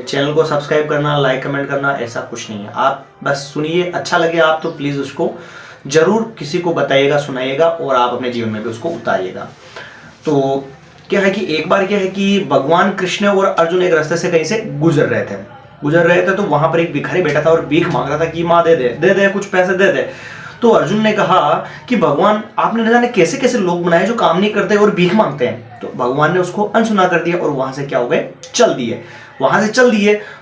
Channel को subscribe करना, like comment करना ऐसा कुछ नहीं है। आप बस सुनिए, अच्छा लगे आप तो प्लीज़ उसको जरूर किसी को बताइएगा, सुनाइएगा और आप अपने जीवन में भी उसको उतारिएगा। तो क्या है कि एक बार क्या है कि भगवान कृष्ण और अर्जुन एक रास्ते से कहीं से गुजर रहे थे तो वहां पर एक भिखारी बैठा था और भीख मांग रहा था कि माँ दे दे कुछ पैसे दे दे। तो अर्जुन ने कहा कि भगवान आपने न जाने कैसे कैसे लोग बनाए जो काम नहीं करते और भीख मांगते हैं। तो भगवान ने उसको अनसुना कर दिया और वहां से क्या हो गए, चल दिए।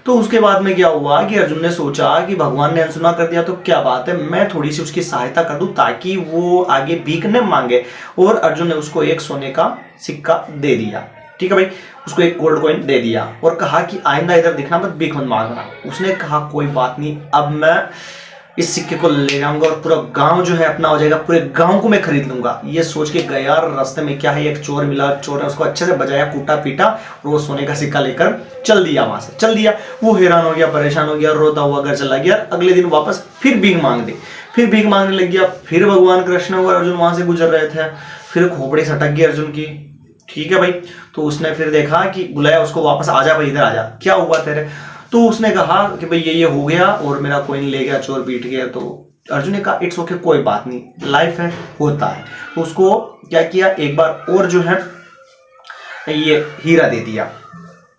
तो उसके बाद में क्या हुआ कि अर्जुन ने सोचा कि भगवान ने अनसुना कर दिया तो क्या बात है, मैं थोड़ी सी उसकी सहायता कर दूं ताकि वो आगे भीख न मांगे। और अर्जुन ने उसको एक सोने का सिक्का दे दिया, ठीक है भाई, उसको एक गोल्ड कॉइन दे दिया और कहा कि आइंदा इधर दिखना मत, भीख मत मांगना। उसने कहा कोई बात नहीं, अब मैं इस सिक्के को ले जाऊंगा और पूरा गांव जो है अपना हो जाएगा, पूरे गांव को मैं खरीद लूंगा। ये सोच के गया, रास्ते में क्या है एक चोर मिला, चोर ने उसको अच्छे से बजाया, कूटा पीटा और वो सोने का सिक्का लेकर चल दिया। वो हैरान हो गया, परेशान हो गया, रोता हुआ घर चला गया। अगले दिन वापस फिर भीख मांगने लग गया। फिर भगवान कृष्ण और अर्जुन वहां से गुजर रहे थे। फिर खोपड़ी सटक गई अर्जुन की, ठीक है भाई। तो उसने फिर देखा कि बुलाया उसको वापस, आजा भाई इधर आजा, क्या हुआ तेरे। तो उसने कहा कि भाई ये हो गया और मेरा कोइन ले गया, चोर पीट गया। तो अर्जुन ने कहा इट्स ओके, कोई बात नहीं, लाइफ है, होता है। तो उसको क्या किया, एक बार और जो है ये हीरा दे दिया,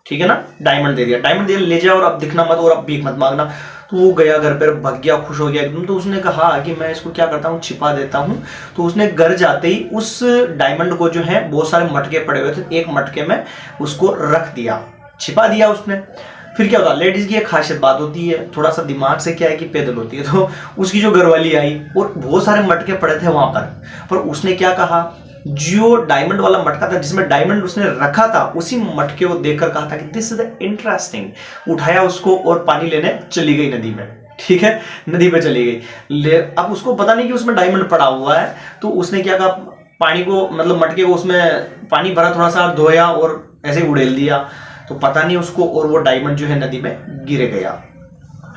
ठीक है ना, डायमंड दे दिया, ले जाओ और अब दिखना मत और अब भीख मत मांगना। तो वो गया घर पर, भग गया, खुश हो गया एकदम। तो उसने कहा कि मैं इसको क्या करता हूँ, छिपा देता हूँ। तो उसने घर जाते ही उस डायमंड को जो है बहुत सारे मटके पड़े हुए थे, एक मटके में उसको रख दिया, छिपा दिया उसने। फिर क्या होता, लेडीज की एक खासियत बात होती है, थोड़ा सा दिमाग से क्या है कि पैदल होती है। तो उसकी जो घरवाली आई और बहुत सारे मटके पड़े थे वहां पर उसने क्या कहा, जो डायमंड वाला मटका था जिसमें डायमंड उसने रखा था, उसी मटके को देखकर कहा था कि दिस इज इंटरेस्टिंग। उठाया उसको और पानी लेने चली गई नदी में, ठीक है, नदी पे चली गई। अब उसको पता नहीं कि उसमें डायमंड पड़ा हुआ है। तो उसने क्या कहा, पानी को मतलब मटके को उसमें पानी भरा, थोड़ा सा धोया और ऐसे उड़ेल दिया। तो पता नहीं उसको, और वो डायमंड जो है नदी में गिर गया।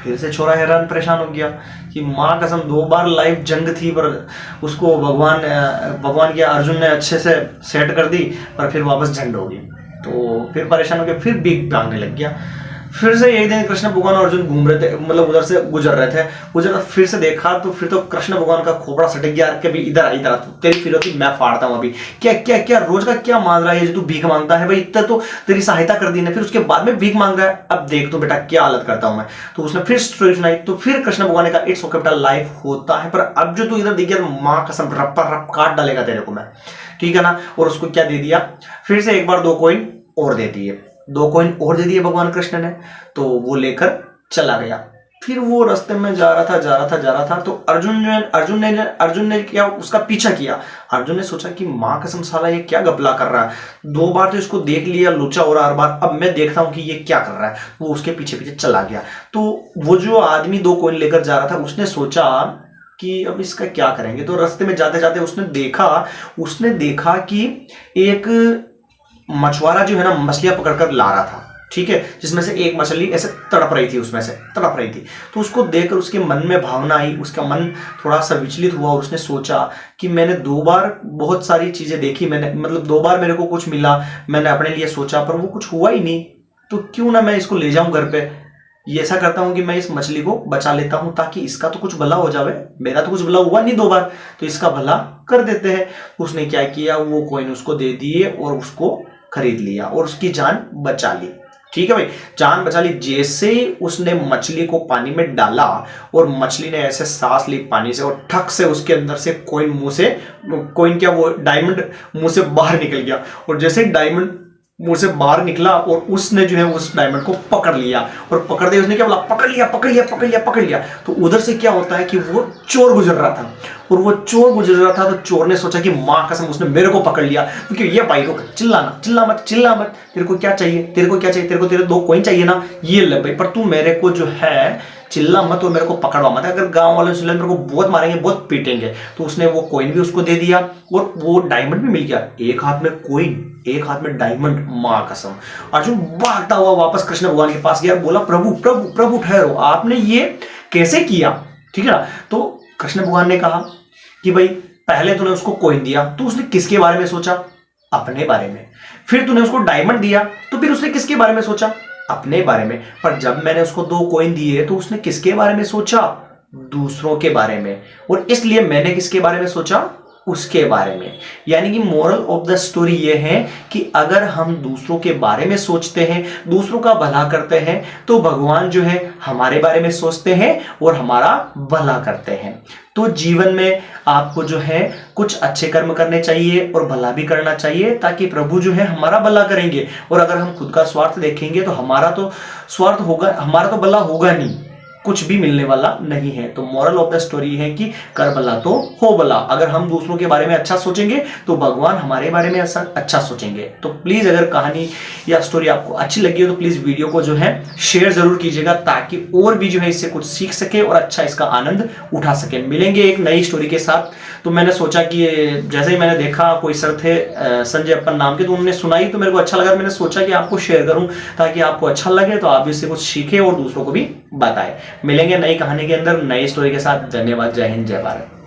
फिर से छोरा हैरान परेशान हो गया कि माँ कसम 2 बार लाइव जंग थी पर उसको भगवान के अर्जुन ने अच्छे से सेट कर दी, पर फिर वापस झंड हो गई। तो फिर परेशान हो गया, फिर भीख मांगने लग गया। फिर से एक दिन कृष्ण भगवान और अर्जुन घूम रहे थे, मतलब उधर से गुजर रहे थे। फिर से देखा तो फिर तो कृष्ण भगवान का खोपड़ा सटक गया, कभी इधर आ, तेरी फिरौती मैं फाड़ता हूं अभी। क्या रोज का क्या मान रहा है जो तू भीख मांगता है भाई, इतना तो तेरी सहायता कर दी ने, फिर उसके बाद में भीख मांग रहा है। अब देख तो बेटा क्या हालत करता हूं मैं। तो उसने फिर स्टोरी सुनाई। तो फिर कृष्ण भगवान ने कहा इट्स ओके बेटा, लाइफ होता है, पर अब जो तू इधर दिख गया माँ कसम रप काट डालेगा तेरे को मैं, ठीक है ना। और उसको क्या दे दिया, फिर से एक बार 2 कॉइन और दे दिए भगवान कृष्ण ने। तो वो लेकर चला गया। फिर वो रास्ते में जा रहा था। तो अर्जुन ने क्या उसका पीछा किया। अर्जुन ने सोचा कि माँ कसम साला ये क्या गपला कर रहा है, 2 बार तो इसको देख लिया लोचा और हर बार, अब मैं देखता हूं कि ये क्या कर रहा है। वो उसके पीछे चला गया। तो वो जो आदमी 2 कॉइन लेकर जा रहा था उसने सोचा कि अब इसका क्या करेंगे। तो रास्ते में जाते जाते उसने देखा कि एक मछुआरा जो है ना मछलियां पकड़कर ला रहा था, ठीक है, जिसमें से एक मछली ऐसे तड़प रही थी। तो उसको देखकर उसके मन में भावना आई, उसका मन थोड़ा सा विचलित हुआ और उसने सोचा कि मैंने 2 बार बहुत सारी चीजें देखी, मैंने मतलब 2 बार मेरे को कुछ मिला, मैंने अपने लिए सोचा पर वो कुछ हुआ ही नहीं। तो क्यों ना मैं इसको ले जाऊं घर पे। ये ऐसा करता हूं कि मैं इस मछली को बचा लेता हूं ताकि इसका तो कुछ भला हो जावे, मेरा तो कुछ भला हुआ नहीं 2 बार, तो इसका भला कर देते हैं। उसने क्या किया, वो कॉइन उसको दे दिए और उसको खरीद लिया और उसकी जान बचा ली, ठीक है भाई, जान बचा ली। जैसे ही उसने मछली को पानी में डाला और मछली ने ऐसे सांस ली पानी से और ठक से उसके अंदर से वो डायमंड मुंह से बाहर निकल गया। और जैसे डायमंड मुंह से बाहर निकला और उसने जो है उस डायमंड को पकड़ लिया और पकड़ते उसने क्या बोला, पकड़ लिया। तो उधर से क्या होता है कि वो चोर गुजर रहा था तो चोर ने सोचा कि माँ कसम उसने मेरे को पकड़ लिया। क्योंकि ये भाई रुक, चिल्ला मत, तेरे को क्या चाहिए, तेरे को तेरे 2 कॉइन चाहिए ना, ये ले भाई, पर तू मेरे को जो है चिल्ला मत और मेरे को पकड़वा मत, अगर गांव वाले सुन मेरे को बहुत मारेंगे, बहुत पीटेंगे। तो उसने वो कॉइन भी उसको दे दिया और वो डायमंड भी मिल गया। एक हाथ में कॉइन, एक हाथ में डायमंड, मां कसम। अर्जुन भागता हुआ वापस कृष्ण भगवान के पास गया, बोला प्रभु ठहरो, आपने ये कैसे किया, ठीक है ना। तो कृष्ण भगवान ने कहा कि भाई पहले तूने उसको कॉइन दिया तो उसने किसके बारे में सोचा, अपने बारे में। फिर तूने उसको डायमंड दिया तो फिर उसने किसके बारे में सोचा, अपने बारे में। पर जब मैंने उसको 2 कॉइन दिए तो उसने किसके बारे में सोचा? दूसरों के बारे में। और इसलिए मैंने किसके बारे में सोचा? उसके बारे में। यानी कि मोरल ऑफ द स्टोरी ये है कि अगर हम दूसरों के बारे में सोचते हैं, दूसरों का भला करते हैं, तो भगवान जो है हमारे बारे में सोचते हैं और हमारा भला करते हैं। तो जीवन में आपको जो है कुछ अच्छे कर्म करने चाहिए और भला भी करना चाहिए, ताकि प्रभु जो है हमारा भला करेंगे। और अगर हम खुद का स्वार्थ देखेंगे तो हमारा तो स्वार्थ होगा, हमारा तो भला होगा नहीं, कुछ भी मिलने वाला नहीं है। तो मोरल ऑफ द स्टोरी है कि कर भला तो हो भला। अगर हम दूसरों के बारे में अच्छा सोचेंगे तो भगवान हमारे बारे में अच्छा सोचेंगे। तो प्लीज अगर कहानी या स्टोरी आपको अच्छी लगी हो तो प्लीज वीडियो को जो है शेयर जरूर कीजिएगा, ताकि और भी जो है इससे कुछ सीख सके और अच्छा इसका आनंद उठा सके। मिलेंगे एक नई स्टोरी के साथ। तो मैंने सोचा कि जैसे ही मैंने देखा कोई सर थे संजय अपन नाम के, तो उन्होंने सुनाई तो मेरे को अच्छा लगा। मैंने सोचा कि आपको शेयर करूं ताकि आपको अच्छा लगे, तो आप इससे कुछ सीखे और दूसरों को भी बताएं। मिलेंगे नई कहानी के अंदर नई स्टोरी के साथ। धन्यवाद। जय हिंद, जय भारत।